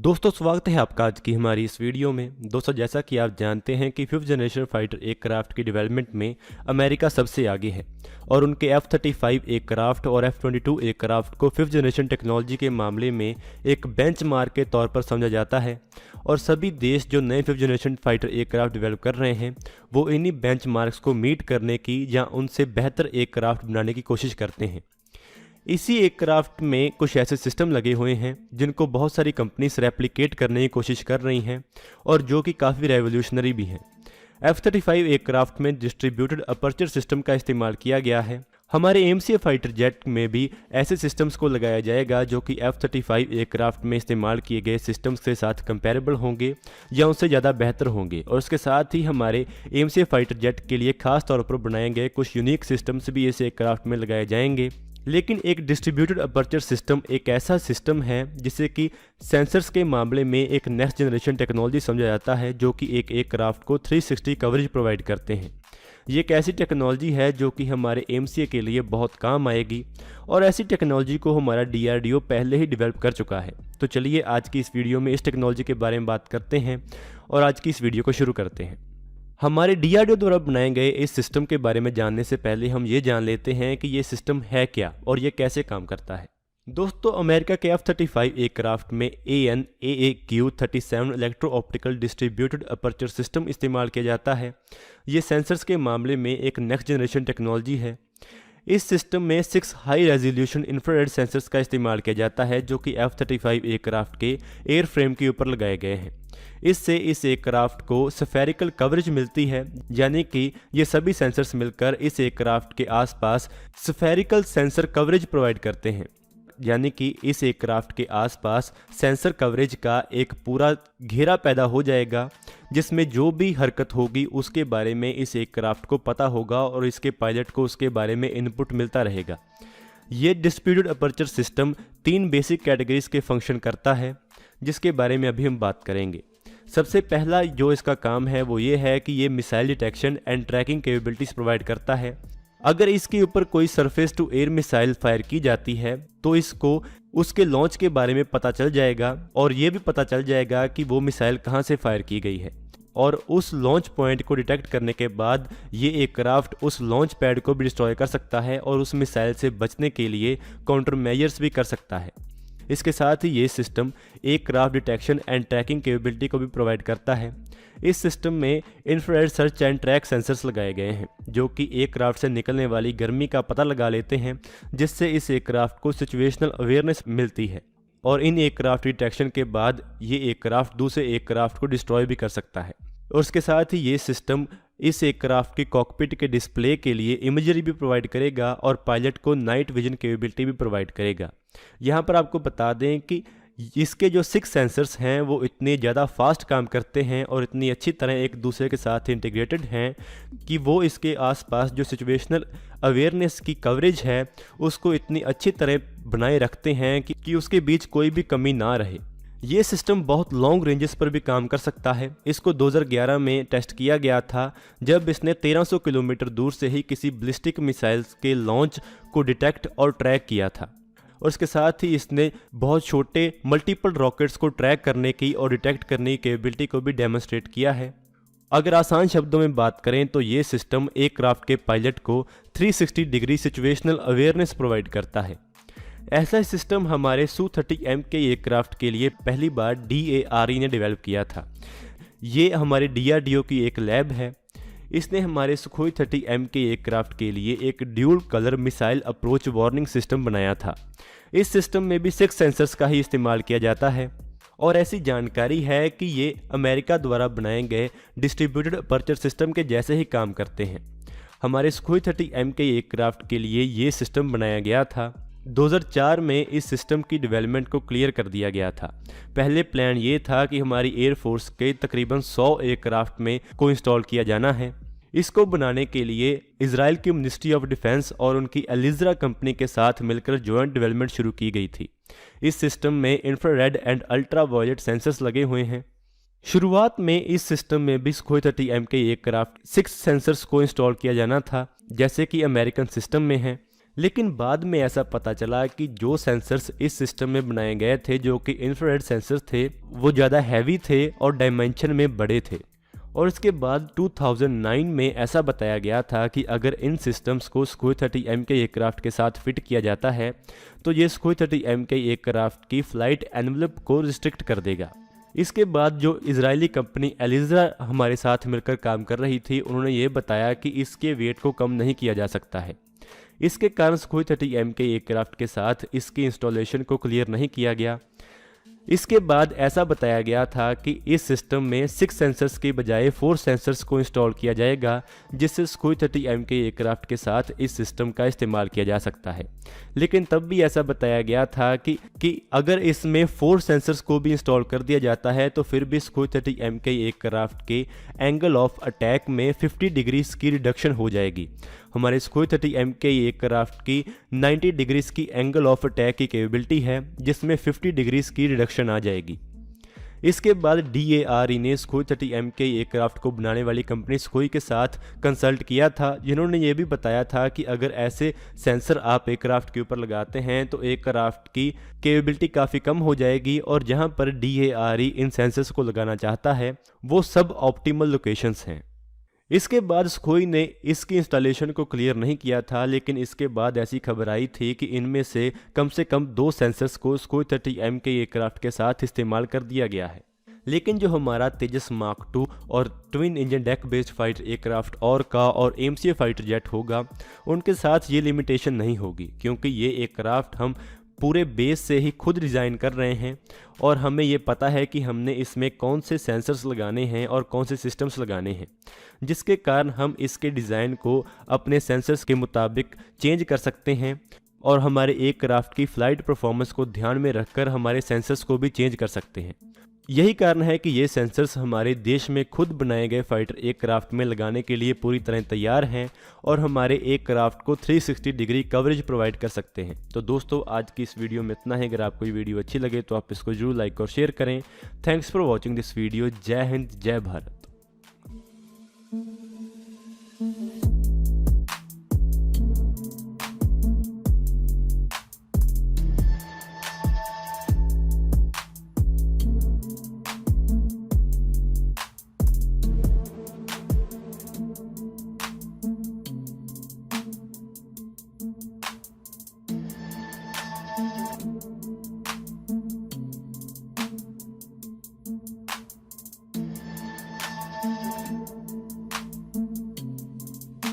दोस्तों स्वागत है आपका आज की हमारी इस वीडियो में। दोस्तों जैसा कि आप जानते हैं कि 5th जनरेशन फाइटर एयरक्राफ्ट की डेवलपमेंट में अमेरिका सबसे आगे है और उनके F-35 एयरक्राफ्ट और F-22 एयरक्राफ्ट को 5th जनरेशन टेक्नोलॉजी के मामले में एक बेंचमार्क के तौर पर समझा जाता है। और सभी देश जो नए 5th generation fighter aircraft develop कर रहे हैं वो इन्हीं बेंचमार्क्स को मीट करने की या उनसे बेहतर एयरक्राफ्ट बनाने की कोशिश करते हैं। इसी एयरक्राफ्ट में कुछ ऐसे सिस्टम लगे हुए हैं जिनको बहुत सारी कंपनीज रेप्लिकेट करने की कोशिश कर रही हैं और जो कि काफ़ी रेवोल्यूशनरी भी हैं। F-35 एयरक्राफ्ट में डिस्ट्रीब्यूटेड अपर्चर सिस्टम का इस्तेमाल किया गया है। हमारे MCA फाइटर जेट में भी ऐसे सिस्टम्स को लगाया जाएगा जो कि F-35 एयरक्राफ्ट में इस्तेमाल किए गए सिस्टम्स के साथ कंपैरेबल होंगे या उनसे ज़्यादा बेहतर होंगे। और उसके साथ ही हमारे MCA फाइटर जेट के लिए खास तौर पर बनाए गए कुछ यूनिक सिस्टम्स भी इस एयरक्राफ्ट में लगाए जाएंगे। लेकिन एक डिस्ट्रीब्यूटेड अपर्चर सिस्टम एक ऐसा सिस्टम है जिसे कि सेंसर्स के मामले में एक नेक्स्ट जनरेशन टेक्नोलॉजी समझा जाता है जो कि एक एयरक्राफ्ट को 360 कवरेज प्रोवाइड करते हैं। ये एक ऐसी टेक्नोलॉजी है जो कि हमारे MCA के लिए बहुत काम आएगी और ऐसी टेक्नोलॉजी को हमारा DRDO पहले ही डेवलप कर चुका है। तो चलिए आज की इस वीडियो में इस टेक्नोलॉजी के बारे में बात करते हैं और आज की इस वीडियो को शुरू करते हैं। हमारे DRDO द्वारा बनाए गए इस सिस्टम के बारे में जानने से पहले हम ये जान लेते हैं कि ये सिस्टम है क्या और ये कैसे काम करता है। दोस्तों अमेरिका के F-35 एयरक्राफ्ट में AN/AAQ-37 electro optical distributed aperture system इस्तेमाल किया जाता है। ये सेंसर्स के मामले में एक नेक्स्ट जनरेशन टेक्नोलॉजी है। इस सिस्टम में 6 हाई रेजोल्यूशन इंफ्रारेड सेंसर्स का इस्तेमाल किया जाता है जो कि F-35 एयरक्राफ्ट के एयरफ्रेम के ऊपर लगाए गए हैं। इससे इस एयरक्राफ्ट को स्फेरिकल कवरेज मिलती है, यानी कि ये सभी सेंसर्स मिलकर इस एयरक्राफ्ट के आसपास स्फेरिकल सेंसर कवरेज प्रोवाइड करते हैं। यानी कि इस एयरक्राफ्ट के आसपास सेंसर कवरेज का एक पूरा घेरा पैदा हो जाएगा जिसमें जो भी हरकत होगी उसके बारे में इस एयरक्राफ्ट को पता होगा और इसके पायलट को उसके बारे में इनपुट मिलता रहेगा। ये distributed aperture system 3 basic categories के फंक्शन करता है जिसके बारे में अभी हम बात करेंगे। सबसे पहला जो इसका काम है वो ये है कि ये missile detection and tracking capabilities provide करता है। अगर इसके ऊपर कोई surface to air missile fire की जाती है तो इसको उसके लॉन्च के बारे में पता चल जाएगा और ये भी पता चल जाएगा कि वो मिसाइल कहाँ से फायर की गई है। और उस लॉन्च पॉइंट को डिटेक्ट करने के बाद ये एयरक्राफ्ट उस लॉन्च पैड को भी डिस्ट्रॉय कर सकता है और उस मिसाइल से बचने के लिए काउंटर मेजर्स भी कर सकता है। इसके साथ ही ये system aircraft detection and tracking capability को भी प्रोवाइड करता है। इस सिस्टम में infrared search and track sensors लगाए गए हैं जो कि एयरक्राफ्ट से निकलने वाली गर्मी का पता लगा लेते हैं जिससे इस एयरक्राफ्ट को सिचुएशनल अवेयरनेस मिलती है। और इन एयरक्राफ्ट डिटेक्शन के बाद ये एयरक्राफ्ट दूसरे एयरक्राफ्ट को डिस्ट्रॉय भी कर सकता है। और उसके साथ ही ये सिस्टम इस एयरक्राफ्ट के कॉकपिट के डिस्प्ले के लिए इमेजरी भी प्रोवाइड करेगा और पायलट को नाइट विजन कैपेबिलिटी भी प्रोवाइड करेगा। यहाँ पर आपको बता दें कि इसके जो 6 सेंसर्स हैं वो इतने ज़्यादा फास्ट काम करते हैं और इतनी अच्छी तरह एक दूसरे के साथ इंटीग्रेटेड हैं कि वो इसके आसपास जो सिचुएशनल अवेयरनेस की कवरेज है उसको इतनी अच्छी तरह बनाए रखते हैं कि उसके बीच कोई भी कमी ना रहे। ये सिस्टम बहुत लॉन्ग रेंजेस पर भी काम कर सकता है। इसको 2011 में टेस्ट किया गया था जब इसने 1300 किलोमीटर दूर से ही किसी बैलिस्टिक मिसाइल्स के लॉन्च को डिटेक्ट और ट्रैक किया था। और इसके साथ ही इसने बहुत छोटे मल्टीपल रॉकेट्स को ट्रैक करने की और डिटेक्ट करने की कैपेबिलिटी को भी डेमोन्स्ट्रेट किया है। अगर आसान शब्दों में बात करें तो ये सिस्टम एयरक्राफ्ट के पायलट को 360 डिग्री सिचुएशनल अवेयरनेस प्रोवाइड करता है। ऐसा सिस्टम हमारे Su-30M के एयरक्राफ्ट के लिए पहली बार DARE ने डेवलप किया था। ये हमारे DRDO की एक लैब है। इसने हमारे Sukhoi 30M के एयरक्राफ्ट के लिए एक dual colour missile approach warning system बनाया था। इस सिस्टम में भी 6 सेंसर्स का ही इस्तेमाल किया जाता है और ऐसी जानकारी है कि ये अमेरिका द्वारा बनाए गए डिस्ट्रीब्यूटेड अपर्चर सिस्टम के जैसे ही काम करते हैं। हमारे Sukhoi 30M के एयरक्राफ्ट के लिए ये सिस्टम बनाया गया था। 2004 में इस सिस्टम की डेवलपमेंट को क्लियर कर दिया गया था। पहले प्लान ये था कि हमारी एयरफोर्स के तकरीबन 100 एयरक्राफ्ट में को इंस्टॉल किया जाना है। इसको बनाने के लिए इजराइल की मिनिस्ट्री ऑफ डिफेंस और उनकी एलिज़रा कंपनी के साथ मिलकर जॉइंट डेवलपमेंट शुरू की गई थी। इस सिस्टम में infrared and ultraviolet sensors लगे हुए हैं। शुरुआत में इस सिस्टम में भी Sukhoi 30M के एयरक्राफ्ट 6 सेंसर्स को इंस्टॉल किया जाना था जैसे कि अमेरिकन सिस्टम में है। लेकिन बाद में ऐसा पता चला कि जो सेंसर्स इस सिस्टम में बनाए गए थे, जो कि इंफ्रारेड सेंसर्स थे, वो ज़्यादा हैवी थे और डायमेंशन में बड़े थे। और इसके बाद 2009 में ऐसा बताया गया था कि अगर इन सिस्टम्स को सुखोई 30 MK एयरक्राफ्ट के साथ फिट किया जाता है तो ये सुखोई 30 MK एयरक्राफ्ट की फ़्लाइट एनवलप को रिस्ट्रिक्ट कर देगा। इसके बाद जो इजरायली कंपनी एलिज़ा हमारे साथ मिलकर काम कर रही थी, उन्होंने ये बताया कि इसके वेट को कम नहीं किया जा सकता है। इसके कारण सुखोई 30 MK एयरक्राफ्ट के साथ इसकी इंस्टॉलेशन को क्लियर नहीं किया गया। इसके बाद ऐसा बताया गया था कि इस सिस्टम में 6 सेंसर्स के बजाय 4 सेंसर्स को इंस्टॉल किया जाएगा, जिससे सुखोई 30 MK एयरक्राफ्ट के साथ इस सिस्टम का इस्तेमाल किया जा सकता है। लेकिन तब भी ऐसा बताया गया था कि अगर इसमें 4 सेंसर्स को भी इंस्टॉल कर दिया जाता है तो फिर भी सुखोई 30 MK एयरक्राफ्ट के एंगल ऑफ अटैक में 50 डिग्रीज की रिडक्शन हो जाएगी। हमारे सुखोई 30 MK एयरक्राफ्ट की 90 डिग्रीज की एंगल ऑफ अटैक की कैपेबिलिटी है, जिसमें 50 डिग्रीज की रिडक्शन आ जाएगी। इसके बाद DARE ने सुखोई 30 MK एयरक्राफ्ट को बनाने वाली कंपनी सुखोई के साथ कंसल्ट किया था, जिन्होंने ये भी बताया था कि अगर ऐसे सेंसर आप एयरक्राफ्ट के ऊपर लगाते हैं तो एयरक्राफ्ट की कैपेबिलिटी काफ़ी कम हो जाएगी, और जहां पर DARE इन सेंसर्स को लगाना चाहता है वो सब ऑप्टिमल लोकेशंस हैं। इसके बाद सुखोई ने इसकी इंस्टॉलेशन को क्लियर नहीं किया था, लेकिन इसके बाद ऐसी खबर आई थी कि इनमें से कम 2 सेंसर्स को सुखोई 30 MK एयरक्राफ्ट के साथ इस्तेमाल कर दिया गया है। लेकिन जो हमारा तेजस मार्क 2 और twin engine deck based fighter aircraft orca और MCA फाइटर जेट होगा, उनके साथ ये लिमिटेशन नहीं होगी, क्योंकि ये एयरक्राफ्ट हम पूरे बेस से ही खुद डिज़ाइन कर रहे हैं और हमें ये पता है कि हमने इसमें कौन से सेंसर्स लगाने हैं और कौन से सिस्टम्स लगाने हैं, जिसके कारण हम इसके डिज़ाइन को अपने सेंसर्स के मुताबिक चेंज कर सकते हैं और हमारे एयरक्राफ्ट की फ़्लाइट परफॉर्मेंस को ध्यान में रखकर हमारे सेंसर्स को भी चेंज कर सकते हैं। यही कारण है कि ये सेंसर्स हमारे देश में खुद बनाए गए फाइटर एयरक्राफ्ट में लगाने के लिए पूरी तरह तैयार हैं और हमारे एयरक्राफ्ट को 360 डिग्री कवरेज प्रोवाइड कर सकते हैं। तो दोस्तों, आज की इस वीडियो में इतना है। अगर आपको ये वीडियो अच्छी लगे तो आप इसको जरूर लाइक और शेयर करें। Thanks for watching this video. जय हिंद, जय भारत।